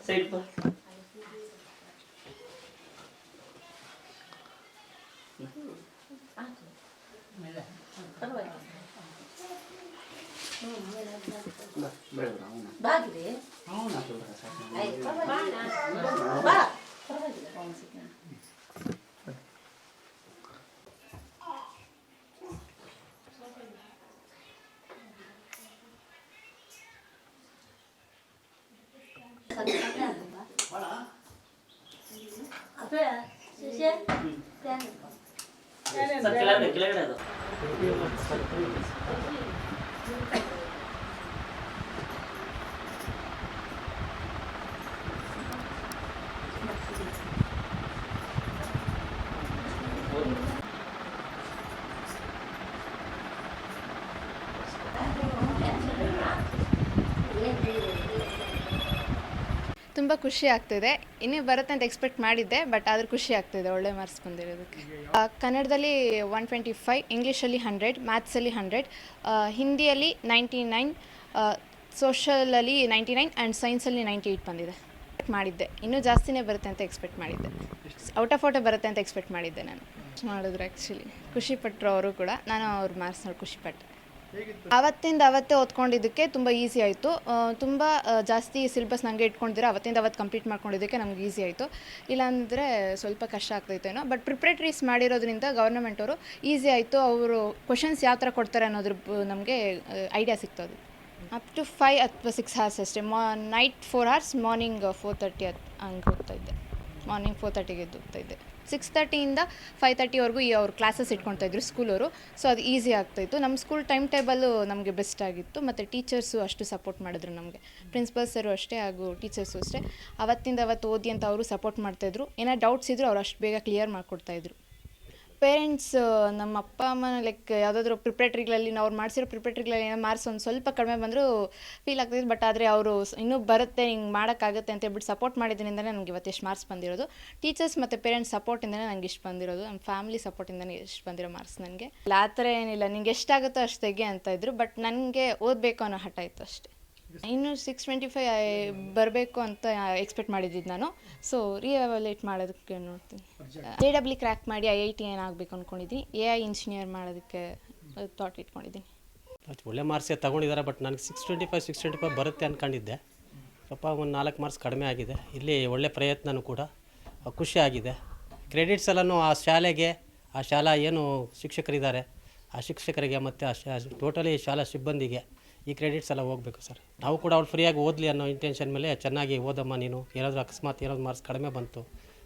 Side ಬಾ. ಬಾಗಿರಿ ಕೆಳಗಡೆ ಅದು ತುಂಬ ಖುಷಿ ಆಗ್ತಿದೆ. ಇನ್ನೂ ಬರುತ್ತೆ ಅಂತ ಎಕ್ಸ್ಪೆಕ್ಟ್ ಮಾಡಿದ್ದೆ, ಬಟ್ ಆದರೂ ಖುಷಿ ಆಗ್ತಿದೆ ಒಳ್ಳೆ ಮಾರ್ಕ್ಸ್ ಬಂದಿರೋದಕ್ಕೆ. ಕನ್ನಡದಲ್ಲಿ 125, ಇಂಗ್ಲೀಷಲ್ಲಿ 100, ಮ್ಯಾಥ್ಸಲ್ಲಿ 100, ಹಿಂದಿಯಲ್ಲಿ 99, ಸೋಷಲಲ್ಲಿ 99 ಆ್ಯಂಡ್ ಸೈನ್ಸಲ್ಲಿ 98 ಬಂದಿದೆ. ಮಾಡಿದ್ದೆ ಇನ್ನೂ ಜಾಸ್ತಿನೇ ಬರುತ್ತೆ ಅಂತ ಎಕ್ಸ್ಪೆಕ್ಟ್ ಮಾಡಿದ್ದೆ. ಔಟ್ ಆಫ್ ಬರುತ್ತೆ ಅಂತ ಎಕ್ಸ್ಪೆಕ್ಟ್ ಮಾಡಿದ್ದೆ. ನಾನು ಮಾಡಿದ್ರು ಆ್ಯಕ್ಚುಲಿ ಖುಷಿಪಟ್ಟರು ಅವರು ಕೂಡ. ನಾನು ಅವ್ರ ಮಾರ್ಕ್ಸ್ ನೋಡಿ ಖುಷಿಪಟ್ಟೆ. ಅವತ್ತೇ ಓದ್ಕೊಂಡಿದ್ದಕ್ಕೆ ತುಂಬ ಈಸಿ ಆಯಿತು. ತುಂಬ ಜಾಸ್ತಿ ಸಿಲೆಬಸ್ ನನಗೆ ಇಟ್ಕೊಂಡಿದ್ದೀರ ಅವತ್ತು ಕಂಪ್ಲೀಟ್ ಮಾಡ್ಕೊಂಡಿದ್ದಕ್ಕೆ ನಮ್ಗೆ ಈಸಿ ಆಯಿತು. ಇಲ್ಲಾಂದರೆ ಸ್ವಲ್ಪ ಕಷ್ಟ ಆಗ್ತೈತೇನೋ. ಬಟ್ ಪ್ರಿಪ್ರೇಟ್ರೀಸ್ ಮಾಡಿರೋದ್ರಿಂದ ಗೌರ್ಮೆಂಟ್ ಅವರು ಈಸಿ ಆಯಿತು. ಅವರು ಕ್ವಶನ್ಸ್ ಯಾವ ಥರ ಕೊಡ್ತಾರೆ ಅನ್ನೋದ್ರ ನಮಗೆ ಐಡಿಯಾ ಸಿಗ್ತದೆ. ಅಪ್ ಟು 5 ಅಥವಾ 6 hours ಅಷ್ಟೇ. ನೈಟ್ 4 hours, ಮಾರ್ನಿಂಗ್ 4:30 ಹಂಗೆ ಓದ್ತಾಯಿದ್ದೆ. ಮಾರ್ನಿಂಗ್ 4:30ಗೆ ಎದ್ದು ಓದ್ತಾಯಿದ್ದೆ. 6:30ಇಂದ 5:30ವರೆಗೂ ಅವ್ರು ಕ್ಲಾಸಸ್ ಇಟ್ಕೊಳ್ತಾಯಿದ್ರು ಸ್ಕೂಲವರು. ಸೊ ಅದು ಈಸಿ ಆಗ್ತಾಯಿತ್ತು. ನಮ್ಮ ಸ್ಕೂಲ್ ಟೈಮ್ ಟೇಬಲ್ಲು ನಮಗೆ ಬೆಸ್ಟ್ ಆಗಿತ್ತು. ಮತ್ತು ಟೀಚರ್ಸು ಅಷ್ಟು ಸಪೋರ್ಟ್ ಮಾಡಿದ್ರು ನಮಗೆ. ಪ್ರಿನ್ಸಿಪಲ್ ಸರು ಅಷ್ಟೇ, ಹಾಗೂ ಟೀಚರ್ಸು ಅಷ್ಟೇ. ಅವತ್ತು ಓದಿ ಅಂತ ಅವರು ಸಪೋರ್ಟ್ ಮಾಡ್ತಾಯಿದ್ರು. ಏನೋ ಡೌಟ್ಸ್ ಇದ್ದರೂ ಅವ್ರು ಅಷ್ಟು ಬೇಗ ಕ್ಲಿಯರ್ ಮಾಡಿಕೊಡ್ತಾಯಿದ್ರು. ಪೇರೆಂಟ್ಸ್ ನಮ್ಮ ಅಪ್ಪ ಅಮ್ಮನ ಲೈಕ್ ಯಾವುದಾದ್ರೂ ಪ್ರಿಪ್ರೇಟ್ರಿಗಳಲ್ಲಿ ಅವ್ರು ಮಾಡಿಸಿರೋ ಪ್ರಿಪ್ರೇಟ್ರಿಗಳಲ್ಲಿ ಏನೋ ಮಾರ್ಕ್ಸ್ ಒಂದು ಸ್ವಲ್ಪ ಕಡಿಮೆ ಬಂದರೂ ಫೀಲ್ ಆಗ್ತಿತ್ತು. ಬಟ್ ಆದರೆ ಅವರು ಇನ್ನೂ ಬರುತ್ತೆ, ಹಿಂಗೆ ಮಾಡೋಕ್ಕಾಗುತ್ತೆ ಅಂತ ಹೇಳ್ಬಿಟ್ಟು ಸಪೋರ್ಟ್ ಮಾಡಿದ್ರಿಂದಲೇ ನನಗೆ ಇವತ್ತು ಎಷ್ಟು ಮಾರ್ಕ್ಸ್ ಬಂದಿರೋದು. ಟೀಚರ್ಸ್ ಮತ್ತು ಪೇರೆಂಟ್ಸ್ ಸಪೋರ್ಟಿಂದಲೇ ನನಗೆ ಇಷ್ಟು ಬಂದಿರೋದು. ನಮ್ಮ ಫ್ಯಾಮಿಲಿ ಸಪೋರ್ಟಿಂದನೇ ಎಷ್ಟು ಬಂದಿರೋ ಮಾರ್ಕ್ಸ್ ನನಗೆ. ಆ ಥರ ಏನಿಲ್ಲ, ನಿಂಗೆ ಎಷ್ಟಾಗುತ್ತೋ ಅಷ್ಟು ತೆಗೆ ಅಂತ ಇದ್ರು. ಬಟ್ ನನಗೆ ಓದಬೇಕು ಅನ್ನೋ ಹಠ ಇತ್ತು ಅಷ್ಟೇ. ಇನ್ನು 625 ಬರಬೇಕು ಅಂತ ಎಕ್ಸ್ಪೆಕ್ಟ್ ಮಾಡಿದ್ದಿದ್ದು ನಾನು. ಸೊ ರಿಎವ್ಯಾಲ್ಯೂಯೇಟ್ ಮಾಡೋದಕ್ಕೆ ನೋಡ್ತೀನಿ. JEE ಕ್ರ್ಯಾಕ್ ಮಾಡಿ IIT ಏನಾಗಬೇಕು ಅಂದ್ಕೊಂಡಿದ್ದೀನಿ. AI ಇಂಜಿನಿಯರ್ ಮಾಡೋದಕ್ಕೆ ಥಾಟ್ ಇಟ್ಕೊಂಡಿದ್ದೀನಿ. ಒಳ್ಳೆ ಮಾರ್ಕ್ಸೇ ತೊಗೊಂಡಿದ್ದಾರೆ. ಬಟ್ ನನಗೆ 625 ಬರುತ್ತೆ ಅಂದ್ಕೊಂಡಿದ್ದೆ. ಸ್ವಲ್ಪ ಒಂದು 4 ಮಾರ್ಕ್ಸ್ ಕಡಿಮೆ ಆಗಿದೆ. ಇಲ್ಲಿ ಒಳ್ಳೆ ಪ್ರಯತ್ನವೂ ಕೂಡ ಖುಷಿ ಆಗಿದೆ. ಕ್ರೆಡಿಟ್ಸ್ ಎಲ್ಲನೂ ಆ ಶಾಲೆಗೆ, ಆ ಶಾಲಾ ಏನು ಶಿಕ್ಷಕರಿದ್ದಾರೆ ಆ ಶಿಕ್ಷಕರಿಗೆ ಮತ್ತು ಟೋಟಲಿ ಶಾಲಾ ಸಿಬ್ಬಂದಿಗೆ ಈ ಕ್ರೆಡಿಟ್ಸ್ ಎಲ್ಲ ಹೋಗಬೇಕು ಸರ್. ನಾವು ಕೂಡ ಅವ್ರು ಫ್ರೀಯಾಗಿ ಓದಲಿ ಅನ್ನೋ ಇಂಟೆನ್ಷನ್ ಮೇಲೆ ಚೆನ್ನಾಗಿ ಓದಮ್ಮ ನೀನು, ಏನಾದರೂ ಅಕಸ್ಮಾತ್ ಏನಾದ್ರು ಮಾರ್ಕ್ಸ್ ಕಡಿಮೆ ಬಂತು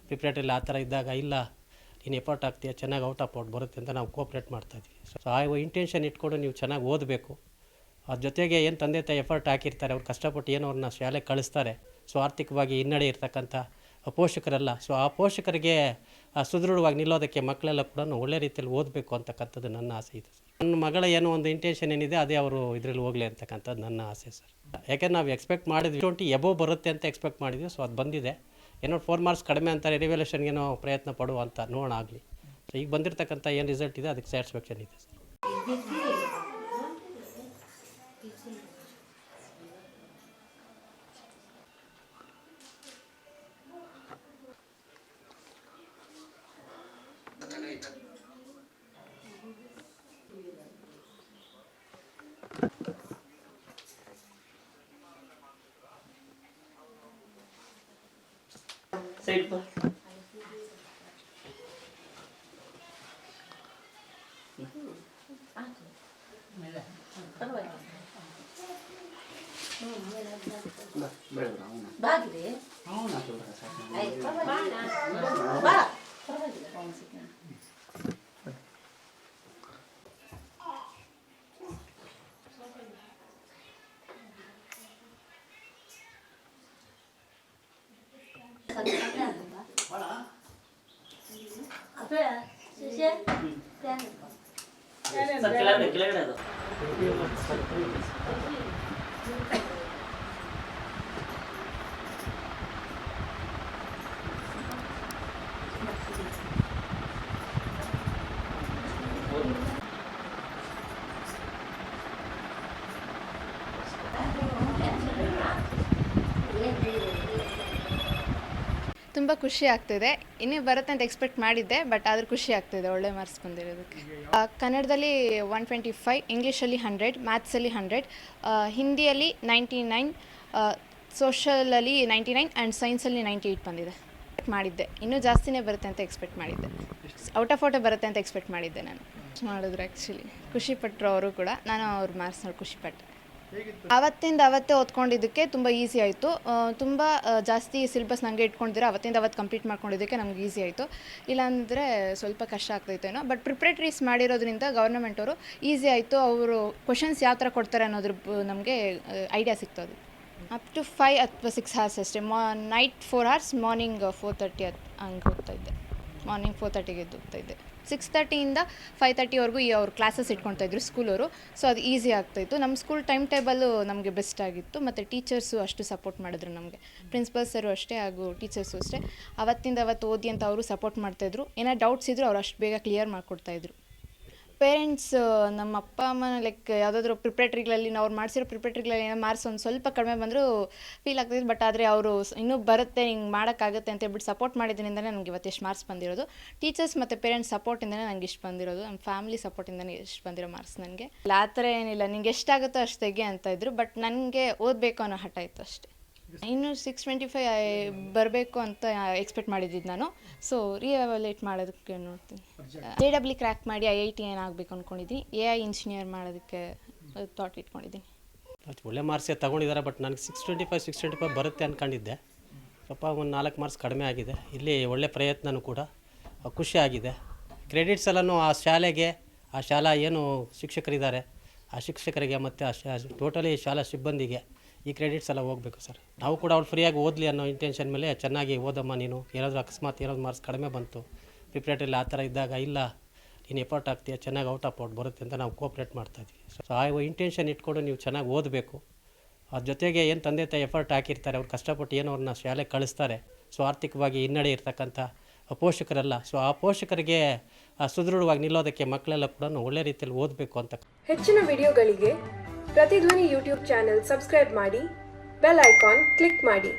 ಪ್ರಿಪ್ರೇಟ್ರಿಲಿ ಆ ಥರ ಇದ್ದಾಗ, ಇಲ್ಲ ನೀನು ಎಫರ್ಟ್ ಆಗ್ತೀಯ, ಚೆನ್ನಾಗಿ ಔಟ್ ಆಫ್ ಔಟ್ ಬರುತ್ತೆ ಅಂತ ನಾವು ಕೋಪ್ರೇಟ್ ಮಾಡ್ತಾಯಿದ್ವಿ. ಸೊ ಆ ಇಂಟೆನ್ಷನ್ ಇಟ್ಕೊಂಡು ನೀವು ಚೆನ್ನಾಗಿ ಓದಬೇಕು. ಅದ್ರ ಜೊತೆಗೆ ಏನು ತಂದೆ ತಾಯಿ ಎಫರ್ಟ್ ಹಾಕಿರ್ತಾರೆ, ಅವ್ರು ಕಷ್ಟಪಟ್ಟು ಏನು ಅವ್ರನ್ನ ಶಾಲೆಗೆ ಕಳಿಸ್ತಾರೆ. ಸೊ ಆರ್ಥಿಕವಾಗಿ ಹಿನ್ನಡೆ ಇರ್ತಕ್ಕಂಥ ಪೋಷಕರೆಲ್ಲ, ಸೊ ಆ ಪೋಷಕರಿಗೆ ಸುದೃಢವಾಗಿ ನಿಲ್ಲೋದಕ್ಕೆ ಮಕ್ಕಳೆಲ್ಲ ಕೂಡ ಒಳ್ಳೆ ರೀತಿಯಲ್ಲಿ ಓದಬೇಕು ಅಂತಕ್ಕಂಥದ್ದು ನನ್ನ ಆಸೆ ಇದೆ ಸರ್. ನನ್ನ ಮಗಳ ಏನೋ ಒಂದು ಇಂಟೆನ್ಷನ್ ಏನಿದೆ ಅದೇ ಅವರು ಇದರಲ್ಲಿ ಹೋಗಲಿ ಅಂತಕ್ಕಂಥದ್ದು ನನ್ನ ಆಸೆ ಸರ್. ಯಾಕೆಂದ್ರೆ ನಾವು ಎಕ್ಸ್ಪೆಕ್ಟ್ ಮಾಡಿದ್ವಿ 20 ಎಬೋವ್ ಬರುತ್ತೆ ಅಂತ ಎಕ್ಸ್ಪೆಕ್ಟ್ ಮಾಡಿದ್ವಿ. ಸೊ ಅದು ಬಂದಿದೆ. ಏನೋ 4 ಮಾರ್ಕ್ಸ್ ಕಡಿಮೆ ಅಂತಾರೆ, ರಿವ್ಯಾಲ್ಯೂಷನ್ಗೇನೋ ಪ್ರಯತ್ನ ಪಡುವ ಅಂತ ನೋಡೋಣ ಆಗಲಿ. ಸೊ ಈಗ ಬಂದಿರತಕ್ಕಂಥ ಏನು ರಿಸಲ್ಟ್ ಇದೆ ಅದಕ್ಕೆ ಸ್ಯಾಟಿಸ್ಫ್ಯಾಕ್ಷನ್ ಇದೆ ಸರ್. ಸೈಡ್ ಬಾ. ಬಾಗಿರಿ Apa ya? Sisi? ಸರ್ ಕೆಳಗಡೆ ಅದು ತುಂಬ ಖುಷಿ ಆಗ್ತಿದೆ. ಇನ್ನೂ ಬರುತ್ತೆ ಅಂತ ಎಕ್ಸ್ಪೆಕ್ಟ್ ಮಾಡಿದ್ದೆ, ಬಟ್ ಆದರೂ ಖುಷಿ ಆಗ್ತಿದೆ ಒಳ್ಳೆ ಮಾರ್ಕ್ಸ್ ಬಂದಿರೋದಕ್ಕೆ. ಕನ್ನಡದಲ್ಲಿ 125, ಇಂಗ್ಲೀಷಲ್ಲಿ 100, ಮ್ಯಾಥ್ಸಲ್ಲಿ 100, ಹಿಂದಿಯಲ್ಲಿ 99, ಸೋಷಲಲ್ಲಿ 99 ಆ್ಯಂಡ್ ಸೈನ್ಸಲ್ಲಿ 98 ಬಂದಿದೆ. ಮಾಡಿದ್ದೆ, ಇನ್ನೂ ಜಾಸ್ತಿನೇ ಬರುತ್ತೆ ಅಂತ ಎಕ್ಸ್ಪೆಕ್ಟ್ ಮಾಡಿದ್ದೆ. ಔಟ್ ಆಫ್ ಬರುತ್ತೆ ಅಂತ ಎಕ್ಸ್ಪೆಕ್ಟ್ ಮಾಡಿದ್ದೆ. ನಾನು ಮಾಡಿದ್ರು ಆ್ಯಕ್ಚುಲಿ ಖುಷಿಪಟ್ಟರು ಅವರು ಕೂಡ. ನಾನು ಅವ್ರ ಮಾರ್ಕ್ಸ್ ನೋಡಿ ಖುಷಿಪಟ್ಟೆ. ಅವತ್ತೇ ಓದ್ಕೊಂಡಿದ್ದಕ್ಕೆ ತುಂಬ ಈಸಿ ಆಯಿತು. ತುಂಬ ಜಾಸ್ತಿ ಸಿಲೆಬಸ್ ನನಗೆ ಇಟ್ಕೊಂಡಿದ್ದೀರ ಅವತ್ತು ಕಂಪ್ಲೀಟ್ ಮಾಡ್ಕೊಂಡಿದ್ದಕ್ಕೆ ನಮ್ಗೆ ಈಸಿ ಆಯಿತು. ಇಲ್ಲಾಂದರೆ ಸ್ವಲ್ಪ ಕಷ್ಟ ಆಗ್ತಾಯಿತ್ತೇನೋ. ಬಟ್ ಪ್ರಿಪ್ರೇಟ್ರೀಸ್ ಮಾಡಿರೋದ್ರಿಂದ ಗೌರ್ಮೆಂಟ್ ಅವರು ಈಸಿ ಆಯಿತು. ಅವರು ಕ್ವಶನ್ಸ್ ಯಾವ ಥರ ಕೊಡ್ತಾರೆ ಅನ್ನೋದ್ರ ನಮಗೆ ಐಡಿಯಾ ಸಿಗ್ತದೆ. ಅಪ್ ಟು 5 ಅಥವಾ 6 hours ಅಷ್ಟೇ. ನೈಟ್ 4 hours, ಮಾರ್ನಿಂಗ್ 4:30 ಹಂಗೆ ಹೋಗ್ತಾಯಿದ್ದೆ. ಮಾರ್ನಿಂಗ್ 4:30ಗೆ ಎದ್ದು ಹೋಗ್ತಾಯಿದ್ದೆ. 6:30ಇಂದ 5:30ವರೆಗೂ ಅವ್ರು ಕ್ಲಾಸಸ್ ಇಟ್ಕೊಳ್ತಾಯಿದ್ರು ಸ್ಕೂಲವರು. ಸೊ ಅದು ಈಸಿ ಆಗ್ತಾಯಿತ್ತು. ನಮ್ಮ ಸ್ಕೂಲ್ ಟೈಮ್ ಟೇಬಲ್ಲು ನಮಗೆ ಬೆಸ್ಟ್ ಆಗಿತ್ತು. ಮತ್ತು ಟೀಚರ್ಸು ಅಷ್ಟು ಸಪೋರ್ಟ್ ಮಾಡಿದ್ರು ನಮಗೆ. ಪ್ರಿನ್ಸಿಪಲ್ ಸರು ಅಷ್ಟೇ, ಹಾಗೂ ಟೀಚರ್ಸು ಅಷ್ಟೇ. ಅವತ್ತು ಓದಿ ಅಂತ ಅವರು ಸಪೋರ್ಟ್ ಮಾಡ್ತಾಯಿದ್ರು. ಏನೋ ಡೌಟ್ಸ್ ಇದ್ದರೂ ಅವ್ರು ಅಷ್ಟು ಬೇಗ ಕ್ಲಿಯರ್ ಮಾಡಿಕೊಡ್ತಾಯಿದ್ರು. ಪೇರೆಂಟ್ಸ್ ನಮ್ಮ ಅಪ್ಪ ಅಮ್ಮನ ಲೈಕ್ ಯಾವುದಾದ್ರೂ ಪ್ರಿಪ್ರೇಟ್ರಿಗಳಲ್ಲಿ ಅವ್ರು ಮಾಡಿಸಿರೋ ಪ್ರಿಪ್ರೇಟ್ರಿಗಳಲ್ಲಿ ಏನೋ ಮಾರ್ಕ್ಸ್ ಒಂದು ಸ್ವಲ್ಪ ಕಡಿಮೆ ಬಂದರೂ ಫೀಲ್ ಆಗ್ತಾಯಿತ್ತು. ಬಟ್ ಆದರೆ ಅವರು ಇನ್ನೂ ಬರುತ್ತೆ, ಹಿಂಗೆ ಮಾಡೋಕ್ಕಾಗುತ್ತೆ ಅಂತ ಹೇಳ್ಬಿಟ್ಟು ಸಪೋರ್ಟ್ ಮಾಡಿದ್ರಿಂದಲೇ ನನಗೆ ಇವತ್ತು ಎಷ್ಟು ಮಾರ್ಕ್ಸ್ ಬಂದಿರೋದು. ಟೀಚರ್ಸ್ ಮತ್ತು ಪೇರೆಂಟ್ಸ್ ಸಪೋರ್ಟಿಂದಲೇ ನನಗೆ ಇಷ್ಟು ಬಂದಿರೋದು. ನಮ್ಮ ಫ್ಯಾಮಿಲಿ ಸಪೋರ್ಟಿಂದಲೇ ಎಷ್ಟು ಬಂದಿರೋ ಮಾರ್ಕ್ಸ್ ನನಗೆ. ಆ ಥರ ಏನಿಲ್ಲ, ನಿಂಗೆ ಎಷ್ಟಾಗುತ್ತೋ ಅಷ್ಟು ತೆಗೆ ಅಂತ ಇದ್ರು. ಬಟ್ ನನಗೆ ಓದಬೇಕು ಅನ್ನೋ ಹಠ ಇತ್ತು ಅಷ್ಟೇ. ಇನ್ನೂ 625 ಬರಬೇಕು ಅಂತ ಎಕ್ಸ್ಪೆಕ್ಟ್ ಮಾಡಿದ್ದಿದ್ದು ನಾನು. ಸೊ ರಿಎವ್ಯಾಲ್ಯೂಯೇಟ್ ಮಾಡೋದಕ್ಕೆ ನೋಡ್ತೀನಿ. JEE ಕ್ರ್ಯಾಕ್ ಮಾಡಿ IIT ಏನಾಗಬೇಕು ಅಂದ್ಕೊಂಡಿದ್ದೀನಿ. AI ಇಂಜಿನಿಯರ್ ಮಾಡೋದಕ್ಕೆ ಥಾಟ್ ಇಟ್ಕೊಂಡಿದ್ದೀನಿ. ಒಳ್ಳೆ ಮಾರ್ಕ್ಸೇ ತೊಗೊಂಡಿದ್ದಾರೆ. ಬಟ್ ನನಗೆ 625 ಬರುತ್ತೆ ಅಂದ್ಕೊಂಡಿದ್ದೆ. ಸ್ವಲ್ಪ ಒಂದು 4 ಮಾರ್ಕ್ಸ್ ಕಡಿಮೆ ಆಗಿದೆ. ಇಲ್ಲಿ ಒಳ್ಳೆ ಪ್ರಯತ್ನವೂ ಕೂಡ ಖುಷಿ ಆಗಿದೆ. ಕ್ರೆಡಿಟ್ಸ್ ಎಲ್ಲನೂ ಆ ಶಾಲೆಗೆ, ಆ ಶಾಲಾ ಏನು ಶಿಕ್ಷಕರಿದ್ದಾರೆ ಆ ಶಿಕ್ಷಕರಿಗೆ ಮತ್ತು ಟೋಟಲಿ ಶಾಲಾ ಸಿಬ್ಬಂದಿಗೆ ಈ ಕ್ರೆಡಿಟ್ಸ್ ಎಲ್ಲ ಹೋಗಬೇಕು ಸರ್. ನಾವು ಕೂಡ ಅವ್ರು ಫ್ರೀಯಾಗಿ ಓದಲಿ ಅನ್ನೋ ಇಂಟೆನ್ಷನ್ ಮೇಲೆ ಚೆನ್ನಾಗಿ ಓದಮ್ಮ ನೀನು, ಏನಾದರೂ ಅಕಸ್ಮಾತ್ ಏನಾದ್ರು ಮಾರ್ಕ್ಸ್ ಕಡಿಮೆ ಬಂತು ಪ್ರಿಪ್ರೇಟ್ರಲ್ಲಿ ಆ ಥರ ಇದ್ದಾಗ, ಇಲ್ಲ ನೀನು ಎಫರ್ಟ್ ಆಗ್ತೀಯ, ಚೆನ್ನಾಗಿ ಔಟ್ ಆಫ್ ಬರುತ್ತೆ ಅಂತ ನಾವು ಕೋಪ್ರೇಟ್ ಮಾಡ್ತಾಯಿದ್ವಿ. ಸೊ ಆ ಇಂಟೆನ್ಷನ್ ಇಟ್ಕೊಂಡು ನೀವು ಚೆನ್ನಾಗಿ ಓದಬೇಕು. ಅದ್ರ ಜೊತೆಗೆ ಏನು ತಂದೆ ತಾಯಿ ಎಫರ್ಟ್ ಹಾಕಿರ್ತಾರೆ, ಅವ್ರು ಕಷ್ಟಪಟ್ಟು ಏನು ಅವ್ರನ್ನ ಶಾಲೆಗೆ ಕಳಿಸ್ತಾರೆ. ಸೊ ಆರ್ಥಿಕವಾಗಿ ಹಿನ್ನಡೆ ಇರ್ತಕ್ಕಂಥ ಪೋಷಕರೆಲ್ಲ, ಸೊ ಆ ಪೋಷಕರಿಗೆ ಸುದೃಢವಾಗಿ ನಿಲ್ಲೋದಕ್ಕೆ ಮಕ್ಕಳೆಲ್ಲ ಕೂಡ ಒಳ್ಳೆ ರೀತಿಯಲ್ಲಿ ಓದಬೇಕು ಅಂತ. ಹೆಚ್ಚಿನ ವಿಡಿಯೋಗಳಿಗೆ ಪ್ರತಿಧ್ವನಿ ಯೂಟ್ಯೂಬ್ ಚಾನೆಲ್ ಸಬ್ಸ್ಕ್ರೈಬ್ ಮಾಡಿ, ಬೆಲ್ ಐಕಾನ್ ಕ್ಲಿಕ್ ಮಾಡಿ.